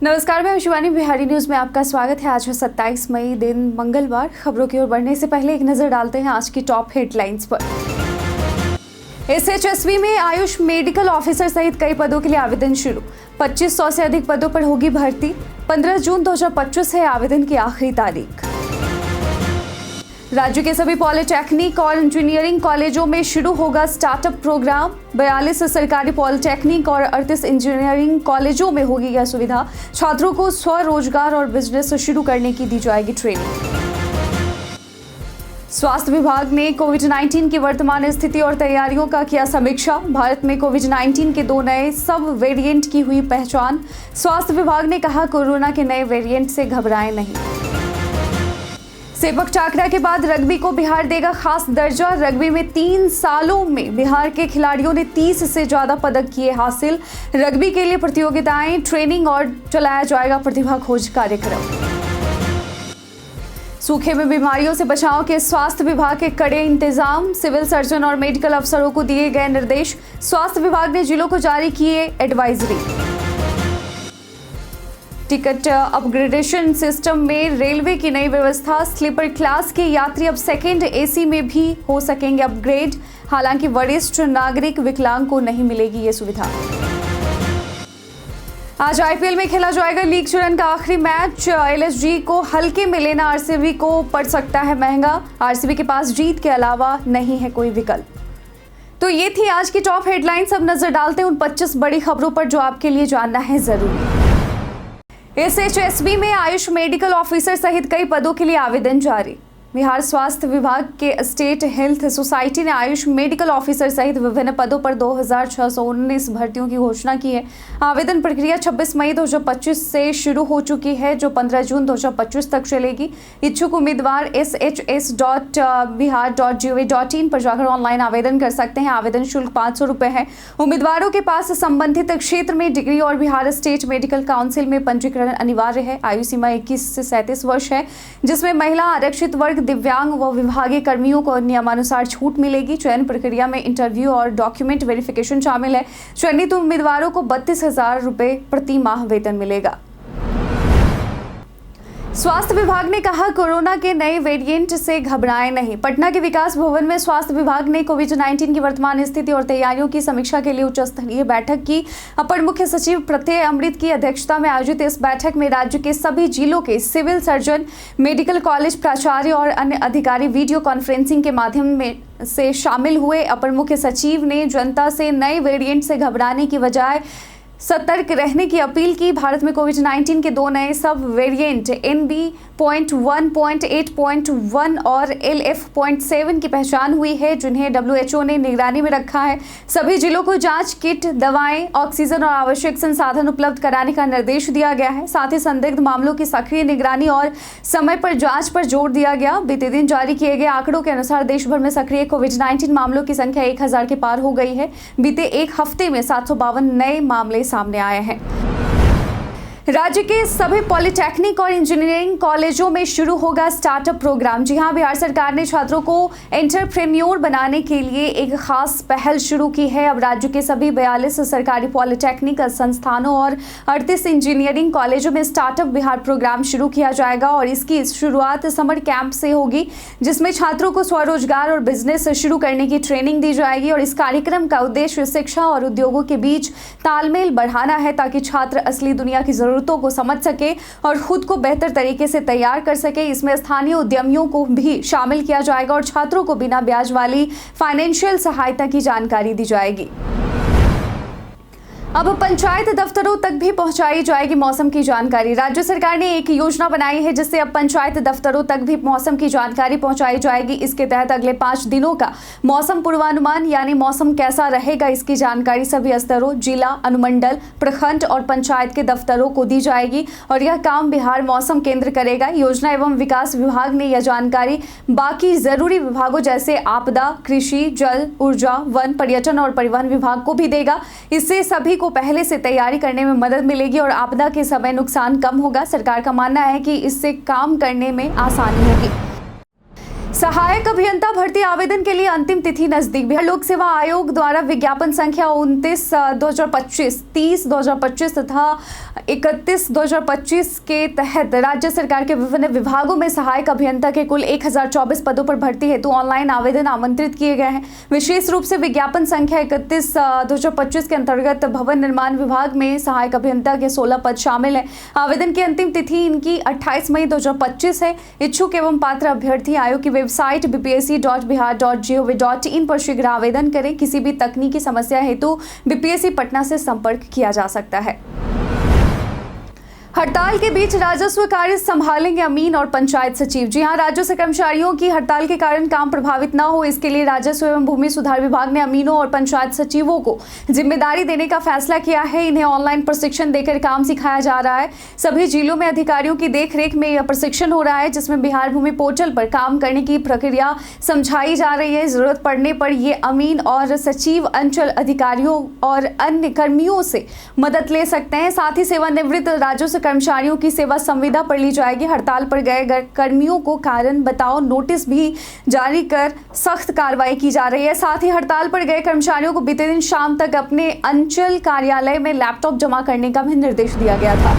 नमस्कार, मैं शिवानी। बिहारी न्यूज में आपका स्वागत है। आज है 27 मई, दिन मंगलवार। खबरों की ओर बढ़ने से पहले एक नजर डालते हैं आज की टॉप हेडलाइंस पर। SHSV में आयुष मेडिकल ऑफिसर सहित कई पदों के लिए आवेदन शुरू। 2500 से अधिक पदों पर होगी भर्ती। 15 जून 2025 है आवेदन की आखिरी तारीख। राज्य के सभी पॉलिटेक्निक और इंजीनियरिंग कॉलेजों में शुरू होगा स्टार्टअप प्रोग्राम। 42 सरकारी पॉलिटेक्निक और 38 इंजीनियरिंग कॉलेजों में होगी यह सुविधा। छात्रों को स्वरोजगार और बिजनेस शुरू करने की दी जाएगी ट्रेनिंग। स्वास्थ्य विभाग ने कोविड-19 की वर्तमान स्थिति और तैयारियों का किया समीक्षा। भारत में कोविड-19 के 2 नए सब वेरिएंट की हुई पहचान। स्वास्थ्य विभाग ने कहा, कोरोना के नए वेरिएंट से घबराएं नहीं। सेपक टाकरा के बाद रग्बी को बिहार देगा खास दर्जा। रग्बी में 3 सालों में बिहार के खिलाड़ियों ने 30 से ज्यादा पदक किए हासिल। रग्बी के लिए प्रतियोगिताएं, ट्रेनिंग और चलाया जाएगा प्रतिभा खोज कार्यक्रम। सूखे में बीमारियों से बचाव के स्वास्थ्य विभाग के कड़े इंतजाम। सिविल सर्जन और मेडिकल अफसरों को दिए गए निर्देश। स्वास्थ्य विभाग ने जिलों को जारी किए एडवाइजरी। टिकट अपग्रेडेशन सिस्टम में रेलवे की नई व्यवस्था। स्लीपर क्लास के यात्री अब सेकेंड AC में भी हो सकेंगे अपग्रेड। हालांकि वरिष्ठ नागरिक विकलांग को नहीं मिलेगी ये सुविधा। आज IPL में खेला जाएगा लीग चरण का आखिरी मैच। LSG को हल्के में लेना RCB को पड़ सकता है महंगा। RCB के पास जीत के अलावा नहीं है कोई विकल्प। तो ये थी आज की टॉप हेडलाइंस। अब नजर डालते हैं उन 25 बड़ी खबरों पर जो आपके लिए जानना है जरूरी। SHSV में आयुष मेडिकल ऑफिसर सहित कई पदों के लिए आवेदन जारी। बिहार स्वास्थ्य विभाग के स्टेट हेल्थ सोसाइटी ने आयुष मेडिकल ऑफिसर सहित विभिन्न पदों पर 2619 भर्तियों की घोषणा की है। आवेदन प्रक्रिया 26 मई 2025 से शुरू हो चुकी है, जो 15 जून 2025 तक चलेगी। इच्छुक उम्मीदवार shs.bihar.gov.in पर जाकर ऑनलाइन आवेदन कर सकते हैं। आवेदन शुल्क 500 रुपये है। उम्मीदवारों के पास संबंधित क्षेत्र में डिग्री और बिहार स्टेट मेडिकल काउंसिल में पंजीकरण अनिवार्य है। आयु सीमा 21 से 37 वर्ष है, जिसमें महिला, आरक्षित वर्ग, दिव्यांग व विभागीय कर्मियों को नियमानुसार छूट मिलेगी। चयन प्रक्रिया में इंटरव्यू और डॉक्यूमेंट वेरिफिकेशन शामिल है। चयनित उम्मीदवारों को 32,000 रुपये प्रति माह वेतन मिलेगा। स्वास्थ्य विभाग ने कहा, कोरोना के नए वेरिएंट से घबराएं नहीं। पटना के विकास भवन में स्वास्थ्य विभाग ने कोविड-19 की वर्तमान स्थिति और तैयारियों की समीक्षा के लिए उच्च स्तरीय बैठक की। अपर मुख्य सचिव प्रत्यय अमृत की अध्यक्षता में आयोजित इस बैठक में राज्य के सभी जिलों के सिविल सर्जन, मेडिकल कॉलेज प्राचार्य और अन्य अधिकारी वीडियो कॉन्फ्रेंसिंग के माध्यम से शामिल हुए। अपर मुख्य सचिव ने जनता से नए वेरिएंट से घबराने की बजाय सतर्क रहने की अपील की। भारत में कोविड-19 के 2 नए सब वेरिएंट NB.1.8.1 और LF.7 की पहचान हुई है, जिन्हें WHO ने निगरानी में रखा है। सभी जिलों को जांच किट, दवाएं, ऑक्सीजन और आवश्यक संसाधन उपलब्ध कराने का निर्देश दिया गया है। साथ ही संदिग्ध मामलों की सक्रिय निगरानी और समय पर जांच पर जोर दिया गया। बीते दिन जारी किए गए आंकड़ों के अनुसार देश भर में सक्रिय कोविड-19 मामलों की संख्या 1000 के पार हो गई है। बीते एक हफ्ते में 752 नए मामले सामने आए हैं। राज्य के सभी पॉलिटेक्निक और इंजीनियरिंग कॉलेजों में शुरू होगा स्टार्टअप प्रोग्राम। जी हां, बिहार सरकार ने छात्रों को एंटरप्रेन्योर बनाने के लिए एक खास पहल शुरू की है। अब राज्य के सभी 42 सरकारी पॉलिटेक्निक संस्थानों और 38 इंजीनियरिंग कॉलेजों में स्टार्टअप बिहार प्रोग्राम शुरू किया जाएगा और इसकी शुरुआत समर कैंप से होगी, जिसमें छात्रों को स्वरोजगार और बिजनेस शुरू करने की ट्रेनिंग दी जाएगी। और इस कार्यक्रम का उद्देश्य शिक्षा और उद्योगों के बीच तालमेल बढ़ाना है, ताकि छात्र असली दुनिया की जरूरतों को समझ सके और खुद को बेहतर तरीके से तैयार कर सके। इसमें स्थानीय उद्यमियों को भी शामिल किया जाएगा और छात्रों को बिना ब्याज वाली फाइनेंशियल सहायता की जानकारी दी जाएगी। अब पंचायत दफ्तरों तक भी पहुंचाई जाएगी मौसम की जानकारी। राज्य सरकार ने एक योजना बनाई है, जिससे अब पंचायत दफ्तरों तक भी मौसम की जानकारी पहुंचाई जाएगी। इसके तहत अगले 5 दिनों का मौसम पूर्वानुमान, यानी मौसम कैसा रहेगा, इसकी जानकारी सभी स्तरों, जिला, अनुमंडल, प्रखंड और पंचायत के दफ्तरों को दी जाएगी और यह काम बिहार मौसम केंद्र करेगा। योजना एवं विकास विभाग ने यह जानकारी बाकी जरूरी विभागों जैसे आपदा, कृषि, जल, ऊर्जा, वन, पर्यटन और परिवहन विभाग को भी देगा। इससे सभी को पहले से तैयारी करने में मदद मिलेगी और आपदा के समय नुकसान कम होगा। सरकार का मानना है कि इससे काम करने में आसानी होगी। सहायक अभियंता भर्ती आवेदन के लिए अंतिम तिथि नजदीक। बिहार लोक सेवा आयोग द्वारा विज्ञापन संख्या 29/2025, 30/2025 तथा 31/2025 के तहत राज्य सरकार के विभिन्न विभागों में सहायक अभियंता के कुल 1024 पदों पर भर्ती हेतु ऑनलाइन आवेदन आमंत्रित किए गए हैं। विशेष रूप से विज्ञापन संख्या 31/2025 के अंतर्गत भवन निर्माण विभाग में सहायक अभियंता के 16 पद शामिल है। आवेदन की अंतिम तिथि इनकी 28 मई 2025 है। इच्छुक एवं पात्र अभ्यर्थी आयोग की वेबसाइट bpsc.bihar.gov.in पर शीघ्र आवेदन करें। किसी भी तकनीकी समस्या हेतु बीपीएससी पटना से संपर्क किया जा सकता है। हड़ताल के बीच राजस्व कार्य संभालेंगे अमीन और पंचायत सचिव। जी हां, राज्यों से कर्मचारियों की हड़ताल के कारण काम प्रभावित न हो, इसके लिए राजस्व एवं भूमि सुधार विभाग ने अमीनों और पंचायत सचिवों को जिम्मेदारी देने का फैसला किया है। इन्हें ऑनलाइन प्रशिक्षण देकर काम सिखाया जा रहा है। सभी जिलों में अधिकारियों की देखरेख में यह प्रशिक्षण हो रहा है, जिसमें बिहार भूमि पोर्टल पर काम करने की प्रक्रिया समझाई जा रही है। जरूरत पड़ने पर ये अमीन और सचिव अंचल अधिकारियों और अन्य कर्मियों से मदद ले सकते हैं। साथ ही सेवानिवृत्त राजस्व कर्मचारियों की सेवा संविदा पर ली जाएगी। हड़ताल पर गए कर्मियों को कारण बताओ नोटिस भी जारी कर सख्त कार्रवाई की जा रही है। साथ ही हड़ताल पर गए कर्मचारियों को बीते दिन शाम तक अपने अंचल कार्यालय में लैपटॉप जमा करने का भी निर्देश दिया गया था।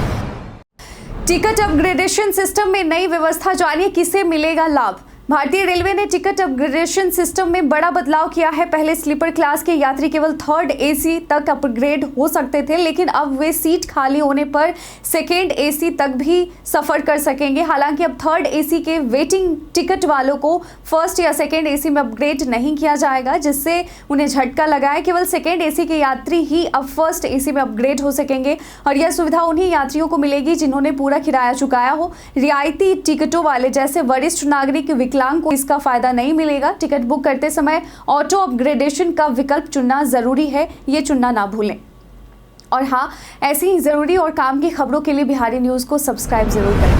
टिकट अपग्रेडेशन सिस्टम में नई व्यवस्था जानिए, किसे मिलेगा लाभ। भारतीय रेलवे ने टिकट अपग्रेडेशन सिस्टम में बड़ा बदलाव किया है। पहले स्लीपर क्लास के यात्री केवल 3rd एसी तक अपग्रेड हो सकते थे, लेकिन अब वे सीट खाली होने पर 2nd एसी तक भी सफर कर सकेंगे। हालांकि अब 3rd एसी के वेटिंग टिकट वालों को 1st या 2nd एसी में अपग्रेड नहीं किया जाएगा, जिससे उन्हें झटका लगा है। केवल 2nd एसी के यात्री ही अब 1st एसी में अपग्रेड हो सकेंगे और यह सुविधा उन्हीं यात्रियों को मिलेगी जिन्होंने पूरा किराया चुकाया हो। रियायती टिकटों वाले जैसे वरिष्ठ नागरिक, विकलांग को इसका फायदा नहीं मिलेगा। टिकट बुक करते समय ऑटो अपग्रेडेशन का विकल्प चुनना जरूरी है, ये चुनना ना भूलें। और हाँ, ऐसी ही जरूरी और काम की खबरों के लिए बिहारी न्यूज को सब्सक्राइब जरूर करें।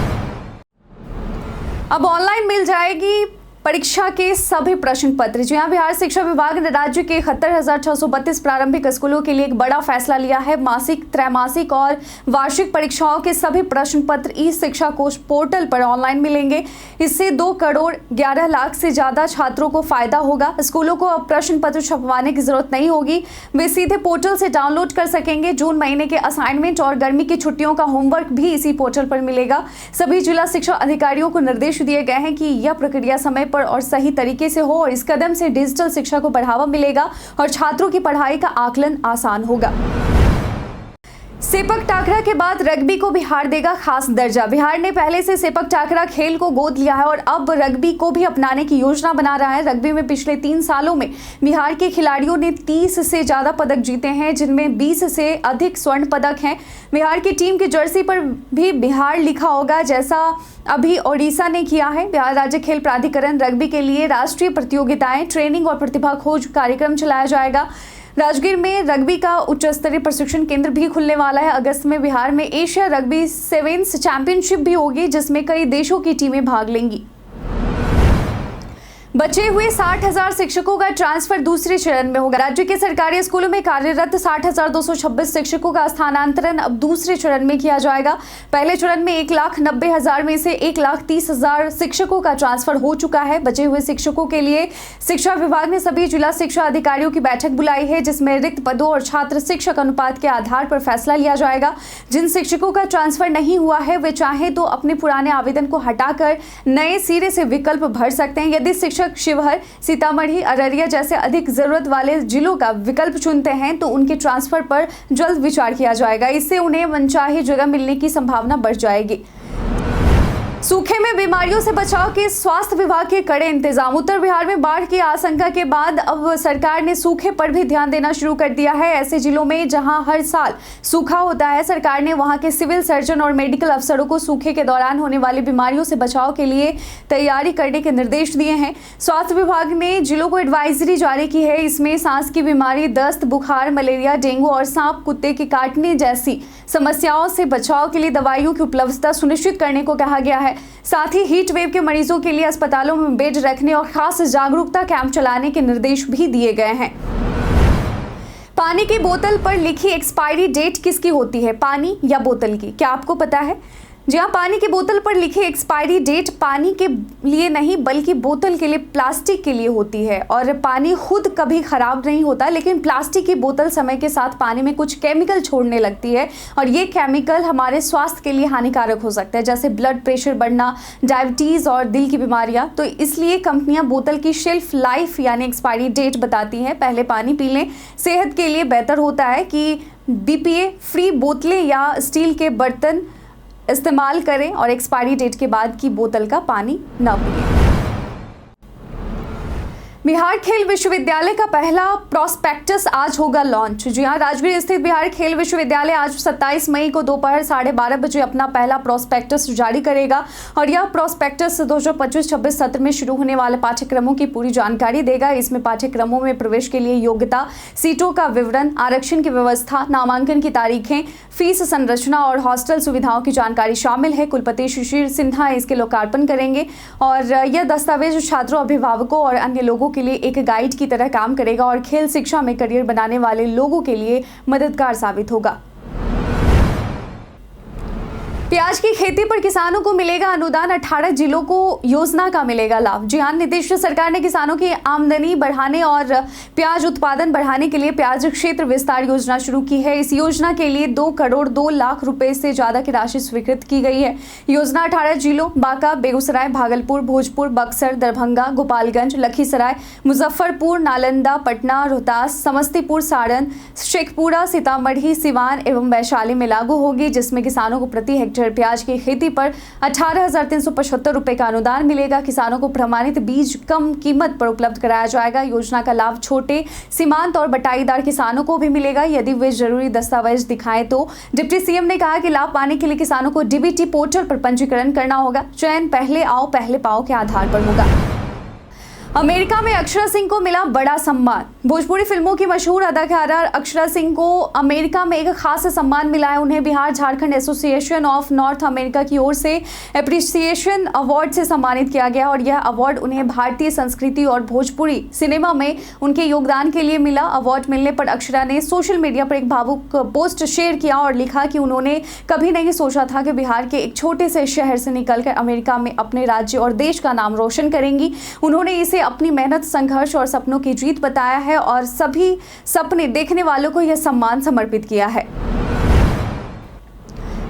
अब ऑनलाइन मिल जाएगी परीक्षा के सभी प्रश्न पत्र। जी हां, बिहार शिक्षा विभाग ने राज्य के 71,632 प्रारंभिक स्कूलों के लिए एक बड़ा फैसला लिया है। मासिक, त्रैमासिक और वार्षिक परीक्षाओं के सभी प्रश्न पत्र ई शिक्षा कोश पोर्टल पर ऑनलाइन मिलेंगे। इससे 2,11,00,000 से ज्यादा छात्रों को फायदा होगा। स्कूलों को अब प्रश्न पत्र छपवाने की जरूरत नहीं होगी, वे सीधे पोर्टल से डाउनलोड कर सकेंगे। जून महीने के असाइनमेंट और गर्मी की छुट्टियों का होमवर्क भी इसी पोर्टल पर मिलेगा। सभी जिला शिक्षा अधिकारियों को निर्देश दिए गए हैं कि यह प्रक्रिया समय पर और सही तरीके से हो और इस कदम से डिजिटल शिक्षा को बढ़ावा मिलेगा और छात्रों की पढ़ाई का आकलन आसान होगा। सेपक टाकरा के बाद रग्बी को बिहार देगा खास दर्जा। बिहार ने पहले से सेपक टाकरा खेल को गोद लिया है और अब रग्बी को भी अपनाने की योजना बना रहा है। रग्बी में पिछले 3 सालों में बिहार के खिलाड़ियों ने 30 से ज्यादा पदक जीते हैं, जिनमें 20 से अधिक स्वर्ण पदक हैं। बिहार की टीम की जर्सी पर भी बिहार लिखा होगा, जैसा अभी ओडिशा ने किया है। बिहार राज्य खेल प्राधिकरण रग्बी के लिए राष्ट्रीय प्रतियोगिताएं, ट्रेनिंग और प्रतिभा खोज कार्यक्रम चलाया जाएगा। राजगीर में रग्बी का उच्च स्तरीय प्रशिक्षण केंद्र भी खुलने वाला है। अगस्त में बिहार में एशिया रग्बी सेवेंस चैंपियनशिप भी होगी, जिसमें कई देशों की टीमें भाग लेंगी। बचे हुए 60,000 शिक्षकों का ट्रांसफर दूसरे चरण में होगा। राज्य के सरकारी स्कूलों में कार्यरत 60,226 शिक्षकों का स्थानांतरण अब दूसरे चरण में किया जाएगा। पहले चरण में 1,90,000 में से 1,30,000 शिक्षकों का ट्रांसफर हो चुका है। बचे हुए शिक्षकों के लिए शिक्षा विभाग ने सभी जिला शिक्षा अधिकारियों की बैठक बुलाई है, जिसमें रिक्त पदों और छात्र शिक्षक अनुपात के आधार पर फैसला लिया जाएगा। जिन शिक्षकों का ट्रांसफर नहीं हुआ है वे चाहे तो अपने पुराने आवेदन को हटाकर नए सिरे से विकल्प भर सकते हैं। यदि शिक्षक शिवहर, सीतामढ़ी, अररिया जैसे अधिक जरूरत वाले जिलों का विकल्प चुनते हैं तो उनके ट्रांसफर पर जल्द विचार किया जाएगा। इससे उन्हें मनचाही जगह मिलने की संभावना बढ़ जाएगी। सूखे में बीमारियों से बचाव के स्वास्थ्य विभाग के कड़े इंतजाम। उत्तर बिहार में बाढ़ की आशंका के बाद अब सरकार ने सूखे पर भी ध्यान देना शुरू कर दिया है। ऐसे जिलों में जहां हर साल सूखा होता है, सरकार ने वहां के सिविल सर्जन और मेडिकल अफसरों को सूखे के दौरान होने वाली बीमारियों से बचाव के लिए तैयारी करने के निर्देश दिए हैं। स्वास्थ्य विभाग ने जिलों को एडवाइजरी जारी की है। इसमें सांस की बीमारी, दस्त, बुखार, मलेरिया, डेंगू और सांप कुत्ते के काटने जैसी समस्याओं से बचाव के लिए दवाइयों की उपलब्धता सुनिश्चित करने को कहा गया है। साथ ही हीट वेव के मरीजों के लिए अस्पतालों में बेड रखने और खास जागरूकता कैंप चलाने के निर्देश भी दिए गए हैं। पानी की बोतल पर लिखी एक्सपायरी डेट किसकी होती है, पानी या बोतल की? क्या आपको पता है? जी हाँ, पानी की बोतल पर लिखी एक्सपायरी डेट पानी के लिए नहीं बल्कि बोतल के लिए, प्लास्टिक के लिए होती है। और पानी खुद कभी खराब नहीं होता, लेकिन प्लास्टिक की बोतल समय के साथ पानी में कुछ केमिकल छोड़ने लगती है और ये केमिकल हमारे स्वास्थ्य के लिए हानिकारक हो सकते हैं, जैसे ब्लड प्रेशर बढ़ना, डायबिटीज़ और दिल की बीमारियां। तो इसलिए कंपनियां बोतल की शेल्फ लाइफ यानी एक्सपायरी डेट बताती हैं। पहले पानी पी लें, सेहत के लिए बेहतर होता है कि BPA फ्री बोतलें या स्टील के बर्तन इस्तेमाल करें और एक्सपायरी डेट के बाद की बोतल का पानी न पिएं। बिहार खेल विश्वविद्यालय का पहला प्रोस्पेक्टस आज होगा लॉन्च। जी हाँ, राजगीर स्थित बिहार खेल विश्वविद्यालय आज 27 मई को दोपहर 12:30 बजे अपना पहला प्रोस्पेक्टस जारी करेगा और यह प्रोस्पेक्टस 2025-26 सत्र में शुरू होने वाले पाठ्यक्रमों की पूरी जानकारी देगा। इसमें पाठ्यक्रमों में प्रवेश के लिए योग्यता, सीटों का विवरण, आरक्षण की व्यवस्था, नामांकन की तारीखें, फीस संरचना और हॉस्टल सुविधाओं की जानकारी शामिल है। कुलपति शिशिर सिन्हा इसके लोकार्पण करेंगे और यह दस्तावेज छात्रों, अभिभावकों और अन्य लोगों के लिए एक गाइड की तरह काम करेगा और खेल शिक्षा में करियर बनाने वाले लोगों के लिए मददगार साबित होगा। प्याज की खेती पर किसानों को मिलेगा अनुदान, 18 जिलों को योजना का मिलेगा लाभ। जी हाँ, नीतीश सरकार ने किसानों की आमदनी बढ़ाने और प्याज उत्पादन बढ़ाने के लिए प्याज क्षेत्र विस्तार योजना शुरू की है। इस योजना के लिए 2 करोड़ 2 लाख रुपए से ज्यादा की राशि स्वीकृत की गई है। योजना 18 जिलों बांका, बेगूसराय, भागलपुर, भोजपुर, बक्सर, दरभंगा, गोपालगंज, लखीसराय, मुजफ्फरपुर, नालंदा, पटना, रोहतास, समस्तीपुर, सारण, शेखपुरा, सीतामढ़ी, सिवान एवं वैशाली में लागू होगी, जिसमें किसानों को प्रति हेक्टेयर प्याज की खेती पर 18,375 रुपए का अनुदान मिलेगा। किसानों को प्रमाणित बीज कम कीमत पर उपलब्ध कराया जाएगा। योजना का लाभ छोटे, सीमांत और बटाईदार किसानों को भी मिलेगा यदि वे जरूरी दस्तावेज दिखाएं तो। डिप्टी सीएम ने कहा कि लाभ पाने के लिए किसानों को DBT पोर्टल पर पंजीकरण करना होगा। चयन पहले आओ पहले पाओ के आधार पर होगा। अमेरिका में अक्षरा सिंह को मिला बड़ा सम्मान। भोजपुरी फिल्मों की मशहूर अदाकारा अक्षरा सिंह को अमेरिका में एक खास सम्मान मिला है। उन्हें Bihar Jharkhand association of north America की ओर से एप्रिसिएशन अवार्ड से सम्मानित किया गया और यह अवार्ड उन्हें भारतीय संस्कृति और भोजपुरी सिनेमा में उनके योगदान के लिए मिला। अवार्ड मिलने पर अक्षरा ने सोशल मीडिया पर एक भावुक पोस्ट शेयर किया और लिखा कि उन्होंने कभी नहीं सोचा था कि बिहार के एक छोटे से शहर से निकलकर अमेरिका में अपने राज्य और देश का नाम रोशन करेंगी। उन्होंने इसे अपनी मेहनत, संघर्ष और सपनों की जीत बताया है और सभी सपने देखने वालों को यह सम्मान समर्पित किया है।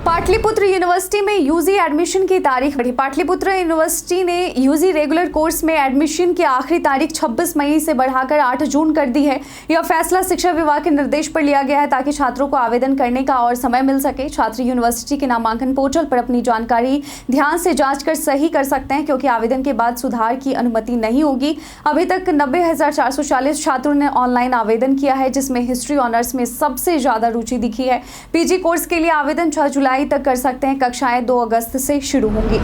पाटलिपुत्र यूनिवर्सिटी में यूजी एडमिशन की तारीख बढ़ी। पाटलिपुत्र यूनिवर्सिटी ने यूजी रेगुलर कोर्स में एडमिशन की आखिरी तारीख 26 मई से बढ़ाकर 8 जून कर दी है। यह फैसला शिक्षा विभाग के निर्देश पर लिया गया है ताकि छात्रों को आवेदन करने का और समय मिल सके। छात्र यूनिवर्सिटी के नामांकन पोर्टल पर अपनी जानकारी ध्यान से जाँच कर सही कर सकते हैं, क्योंकि आवेदन के बाद सुधार की अनुमति नहीं होगी। अभी तक 90,440 छात्रों ने ऑनलाइन आवेदन किया है, जिसमें हिस्ट्री ऑनर्स में सबसे ज्यादा रुचि दिखी है। PG कोर्स के लिए आवेदन 6 जुलाई तक कर सकते हैं। कक्षाएं 2 अगस्त से शुरू होंगी।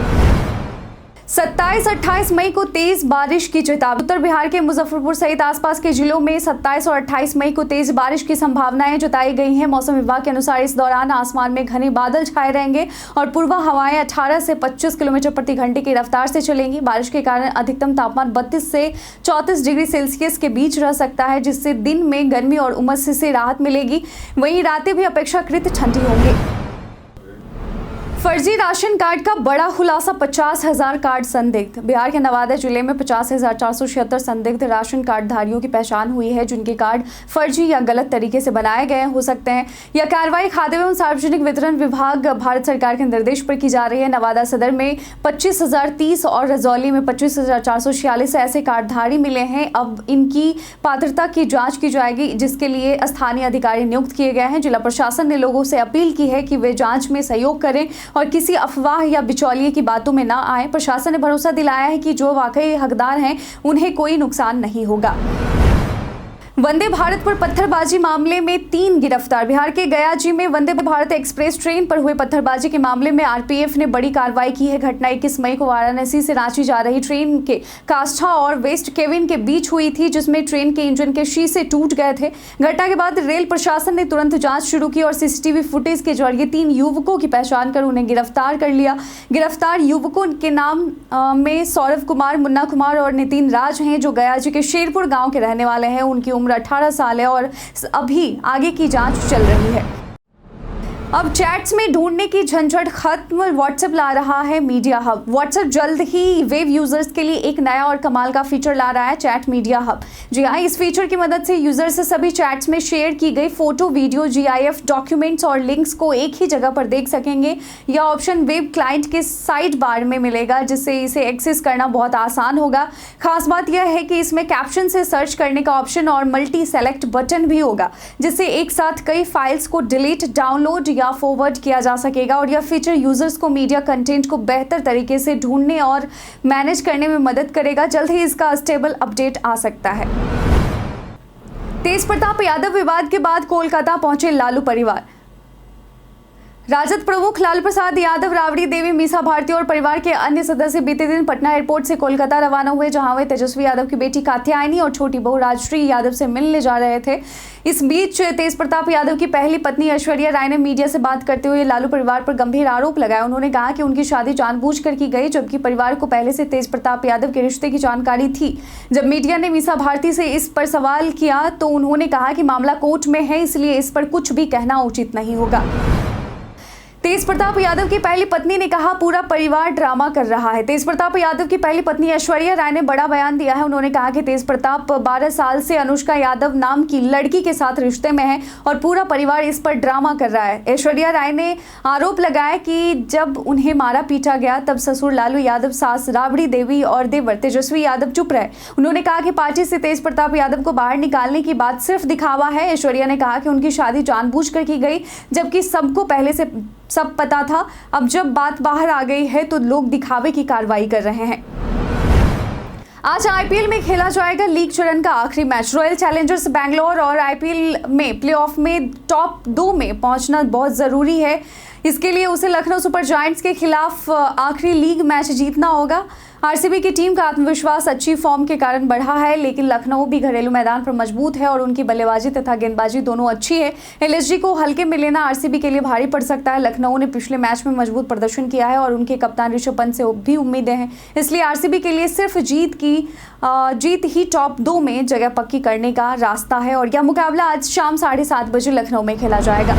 27-28 मई को तेज बारिश की चेतावनी। उत्तर बिहार के मुजफ्फरपुर सहित आसपास के जिलों में 27 और 28 मई को तेज बारिश की संभावनाएं जताई गई हैं। मौसम विभाग के अनुसार इस दौरान आसमान में घने बादल छाए रहेंगे और पूर्वा हवाएं 18 से 25 किलोमीटर प्रति घंटे की रफ्तार से चलेंगी। बारिश के कारण अधिकतम तापमान 32 से 34 डिग्री सेल्सियस के बीच रह सकता है, जिससे दिन में गर्मी और उमस से राहत मिलेगी। वहीं रातें भी अपेक्षाकृत ठंडी होंगी। फर्जी राशन कार्ड का बड़ा खुलासा, 50,000 कार्ड संदिग्ध। बिहार के नवादा जिले में 50,476 संदिग्ध राशन कार्ड धारियों की पहचान हुई है, जिनके कार्ड फर्जी या गलत तरीके से बनाए गए हो सकते हैं। यह कार्रवाई खाद्य एवं सार्वजनिक वितरण विभाग भारत सरकार के निर्देश पर की जा रही है। नवादा सदर में 25,030 और रजौली में 25,446 ऐसे कार्डधारी मिले हैं। अब इनकी पात्रता की जाँच की जाएगी, जिसके लिए स्थानीय अधिकारी नियुक्त किए गए हैं। जिला प्रशासन ने लोगों से अपील की है कि वे जाँच में सहयोग करें और किसी अफवाह या बिचौलिए की बातों में ना आए। प्रशासन ने भरोसा दिलाया है कि जो वाकई हकदार हैं उन्हें कोई नुकसान नहीं होगा। वंदे भारत पर पत्थरबाजी मामले में 3 गिरफ्तार। बिहार के गयाजी में वंदे भारत एक्सप्रेस ट्रेन पर हुए पत्थरबाजी के मामले में आरपीएफ ने बड़ी कार्रवाई की है। घटना 21 मई को वाराणसी से रांची जा रही ट्रेन के काष्ठा और वेस्ट केविन के बीच हुई थी, जिसमें ट्रेन के इंजन के शीशे टूट गए थे। घटना के बाद रेल प्रशासन ने तुरंत जांच शुरू की और सीसीटीवी फुटेज के जरिए 3 युवकों की पहचान कर उन्हें गिरफ्तार कर लिया। गिरफ्तार युवकों के नाम में सौरभ कुमार, मुन्ना कुमार और नितिन राज हैं, जो गयाजी के शेरपुर गाँव के रहने वाले हैं। उनकी उम्र 18 साल है और अभी आगे की जांच चल रही है। अब चैट्स में ढूंढने की झंझट खत्म, व्हाट्सएप ला रहा है मीडिया हब। व्हाट्सएप जल्द ही वेब यूजर्स के लिए एक नया और कमाल का फीचर ला रहा है, चैट मीडिया हब। जी हाँ, इस फीचर की मदद से यूजर्स से सभी चैट्स में शेयर की गई फोटो, वीडियो, जीआईएफ, डॉक्यूमेंट्स और लिंक्स को एक ही जगह पर देख सकेंगे। यह ऑप्शन वेब क्लाइंट के साइड बार में मिलेगा, जिससे इसे एक्सेस करना बहुत आसान होगा। खास बात यह है कि इसमें कैप्शन से सर्च करने का ऑप्शन और मल्टी सेलेक्ट बटन भी होगा, जिससे एक साथ कई फाइल्स को डिलीट, डाउनलोड या फॉरवर्ड किया जा सकेगा। और यह फीचर यूजर्स को मीडिया कंटेंट को बेहतर तरीके से ढूंढने और मैनेज करने में मदद करेगा। जल्द ही इसका स्टेबल अपडेट आ सकता है। तेज प्रताप यादव विवाद के बाद कोलकाता पहुंचे लालू परिवार। राजद प्रमुख लालू प्रसाद यादव, राबड़ी देवी, मीसा भारती और परिवार के अन्य सदस्य बीते दिन पटना एयरपोर्ट से कोलकाता रवाना हुए, जहां वे तेजस्वी यादव की बेटी कात्यायनी और छोटी बहू राजश्री यादव से मिलने जा रहे थे। इस बीच तेज प्रताप यादव की पहली पत्नी ऐश्वर्या राय ने मीडिया से बात करते हुए लालू परिवार पर गंभीर आरोप लगाया। उन्होंने कहा कि उनकी शादी जानबूझकर की गई, जबकि परिवार को पहले से तेज प्रताप यादव के रिश्ते की जानकारी थी। जब मीडिया ने मीसा भारती से इस पर सवाल किया तो उन्होंने कहा कि मामला कोर्ट में है, इसलिए इस पर कुछ भी कहना उचित नहीं होगा। तेज प्रताप यादव की पहली पत्नी ने कहा, पूरा परिवार ड्रामा कर रहा है। तेज प्रताप यादव की पहली पत्नी ऐश्वर्या राय ने बड़ा बयान दिया है। उन्होंने कहा कि तेज प्रताप 12 साल से अनुष्का यादव नाम की लड़की के साथ रिश्ते में है और पूरा परिवार इस पर ड्रामा कर रहा है। ऐश्वर्या राय ने आरोप लगाया कि जब उन्हें मारा पीटा गया तब ससुर लालू यादव, सास राबड़ी देवी और देवर तेजस्वी यादव चुप रहे। उन्होंने कहा कि पार्टी से तेज प्रताप यादव को बाहर निकालने की बात सिर्फ दिखावा है। ऐश्वर्या ने कहा कि उनकी शादी जानबूझकर की गई, जबकि सबको पहले से सब पता था। अब जब बात बाहर आ गई है तो लोग दिखावे की कार्रवाई कर रहे हैं। आज आईपीएल में खेला जाएगा लीग चरण का आखिरी मैच। रॉयल चैलेंजर्स बैंगलोर और आईपीएल में प्लेऑफ में टॉप 2 में पहुंचना बहुत ज़रूरी है। इसके लिए उसे लखनऊ सुपर जायंट्स के खिलाफ आखिरी लीग मैच जीतना होगा। आरसीबी की टीम का आत्मविश्वास अच्छी फॉर्म के कारण बढ़ा है, लेकिन लखनऊ भी घरेलू मैदान पर मजबूत है और उनकी बल्लेबाजी तथा गेंदबाजी दोनों अच्छी है। एलएसजी को हल्के में लेना आरसीबी के लिए भारी पड़ सकता है। लखनऊ ने पिछले मैच में मजबूत प्रदर्शन किया है और उनके कप्तान ऋषभ पंत से भी उम्मीदें हैं, इसलिए आरसीबी के लिए सिर्फ जीत ही टॉप 2 में जगह पक्की करने का रास्ता है। और यह मुकाबला आज शाम 7:30 बजे लखनऊ में खेला जाएगा।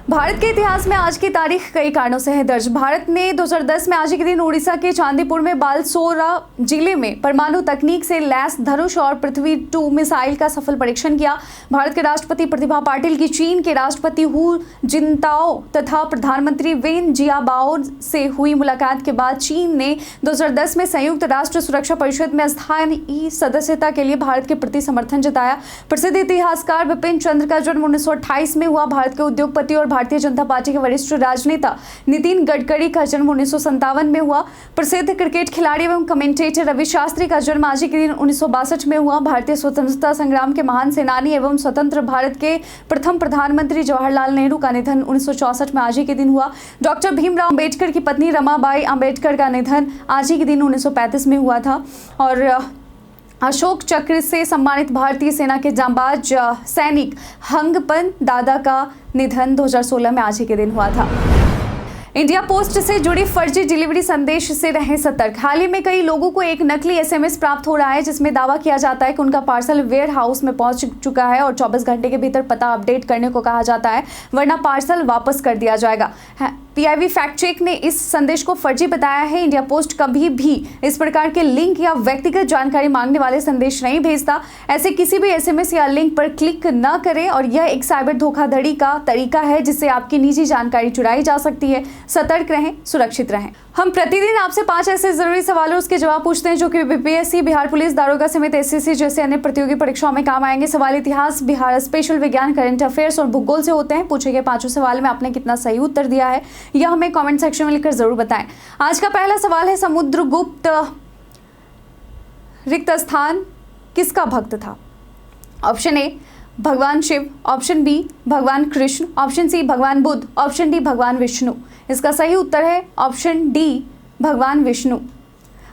भारत के इतिहास में आज की तारीख कई कारणों से है दर्ज। भारत ने 2010 में आज के दिन उड़ीसा के चांदीपुर में बालसोरा जिले में परमाणु तकनीक से लैस धनुष और पृथ्वी 2 मिसाइल का सफल परीक्षण किया। भारत के राष्ट्रपति प्रतिभा पाटिल की चीन के राष्ट्रपति हु जिनताओ तथा प्रधानमंत्री वेन जियाबाओ से हुई मुलाकात के बाद चीन ने 2010 में संयुक्त राष्ट्र सुरक्षा परिषद में स्थायी सदस्यता के लिए भारत के प्रति समर्थन जताया। प्रसिद्ध इतिहासकार बिपिन चंद्र का जन्म 1928 में हुआ। भारत के उद्योगपति और भारतीय जनता पार्टी के वरिष्ठ राजनेता नितिन गडकरी का जन्म 1957 में हुआ। प्रसिद्ध क्रिकेट खिलाड़ी एवं कमेंटेटर रवि शास्त्री का जन्म आज के दिन 1962 में हुआ। भारतीय स्वतंत्रता संग्राम के महान सेनानी एवं स्वतंत्र भारत के प्रथम प्रधानमंत्री जवाहरलाल नेहरू का निधन 1964 में आज ही के दिन हुआ। डॉक्टर भीमराव अंबेडकर की पत्नी रमाबाई अंबेडकर का निधन आज ही के दिन 1935 में हुआ था। और अशोक चक्र से सम्मानित भारतीय सेना के जांबाज सैनिक हंगपन दादा का निधन 2016 में आज ही के दिन हुआ था। इंडिया पोस्ट से जुड़ी फर्जी डिलीवरी संदेश से रहें सतर्क। हाल ही में कई लोगों को एक नकली एसएमएस प्राप्त हो रहा है, जिसमें दावा किया जाता है कि उनका पार्सल वेयर हाउस में पहुंच चुका है और 24 घंटे के भीतर पता अपडेट करने को कहा जाता है, वरना पार्सल वापस कर दिया जाएगा। पीआईबी फैक्ट चेक ने इस संदेश को फर्जी बताया है। इंडिया पोस्ट कभी भी इस प्रकार के लिंक या व्यक्तिगत जानकारी मांगने वाले संदेश नहीं भेजता। ऐसे किसी भी एसएमएस या लिंक पर क्लिक न करें और यह एक साइबर धोखाधड़ी का तरीका है, जिससे आपकी निजी जानकारी चुराई जा सकती है। सतर्क रहें, सुरक्षित रहें। हम प्रतिदिन आपसे 5 ऐसे जरूरी सवालों उसके जवाब पूछते हैं जो कि बीपीएससी, बिहार पुलिस दारोगा समेत एसएससी जैसे अन्य प्रतियोगी परीक्षाओं में काम आएंगे। सवाल इतिहास, बिहार स्पेशल, विज्ञान, करंट अफेयर्स और भूगोल से होते हैं। पूछे गए 5 सवाल में आपने कितना सही उत्तर दिया है यह हमें कमेंट सेक्शन में लिखकर जरूर बताएं। आज का पहला सवाल है, समुद्रगुप्त रिक्त स्थान किसका भक्त था? ऑप्शन ए भगवान शिव, ऑप्शन बी भगवान कृष्ण, ऑप्शन सी भगवान बुद्ध, ऑप्शन डी भगवान विष्णु। इसका सही उत्तर है ऑप्शन डी भगवान विष्णु।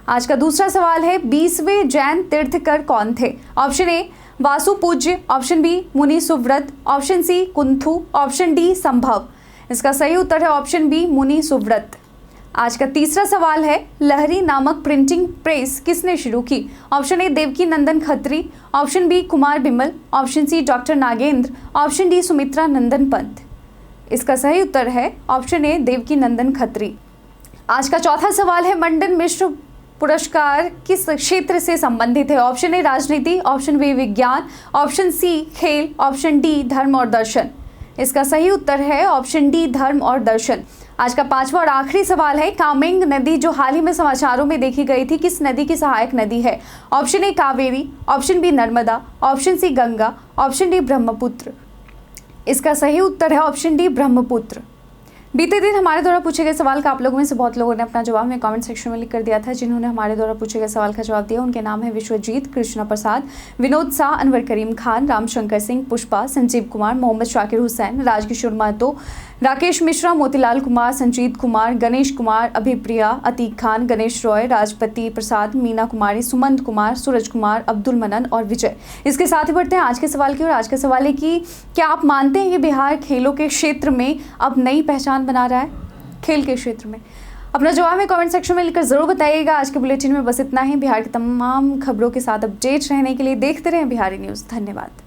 आज का दूसरा सवाल है, 20वें जैन तीर्थकर कौन थे? ऑप्शन ए वासु पूज्य, option B Muni Suvrat, option C Kunthu, option D Sambhav. इसका सही उत्तर है ऑप्शन बी मुनि सुव्रत। आज का तीसरा सवाल है, लहरी नामक प्रिंटिंग प्रेस किसने शुरू की? Option A Devki Nandan Khatri, option B Kumar Bimal, option C doctor Nagendra, option D Sumitra Nandan Pant. इसका सही उत्तर है ऑप्शन ए देवकी नंदन खत्री। आज का चौथा सवाल है मंडन मिश्र पुरस्कार किस क्षेत्र से संबंधित है? ऑप्शन ए राजनीति, ऑप्शन बी विज्ञान, ऑप्शन सी खेल, ऑप्शन डी धर्म और दर्शन। इसका सही उत्तर है ऑप्शन डी धर्म और दर्शन। आज का पांचवा और आखिरी सवाल है कामेंग नदी जो हाल ही में समाचारों में देखी गई थी किस नदी की सहायक नदी है? Option A Kaveri, option B Narmada, option C Ganga, option D Brahmaputra. इसका सही उत्तर है ऑप्शन डी ब्रह्मपुत्र। बीते दिन हमारे द्वारा पूछे गए सवाल का आप लोगों में से बहुत लोगों ने अपना जवाब में कमेंट सेक्शन में लिख कर दिया था। जिन्होंने हमारे द्वारा पूछे गए सवाल का जवाब दिया उनके नाम है विश्वजीत, कृष्णा प्रसाद, विनोद शाह, अनवर करीम खान, रामशंकर सिंह, पुष्पा, संजीव कुमार, मोहम्मद शाकिर हुसैन, राजकिशोर महतो, राकेश मिश्रा, मोतीलाल कुमार, संजीत कुमार, गणेश कुमार, अभिप्रिया, अतीक खान, गणेश रॉय, राजपति प्रसाद, मीना कुमारी, सुमंत कुमार, सूरज कुमार, अब्दुल मनन और विजय। इसके साथ ही बढ़ते हैं आज के सवाल की। और आज का सवाल है कि क्या आप मानते हैं कि बिहार खेलों के क्षेत्र में अब नई पहचान बना रहा है? खेल के क्षेत्र में अपना जवाब में कमेंट सेक्शन में लिखकर जरूर बताइएगा। आज के बुलेटिन में बस इतना ही। बिहार की तमाम खबरों के साथ अपडेट रहने के लिए देखते रहें बिहारी न्यूज़। धन्यवाद।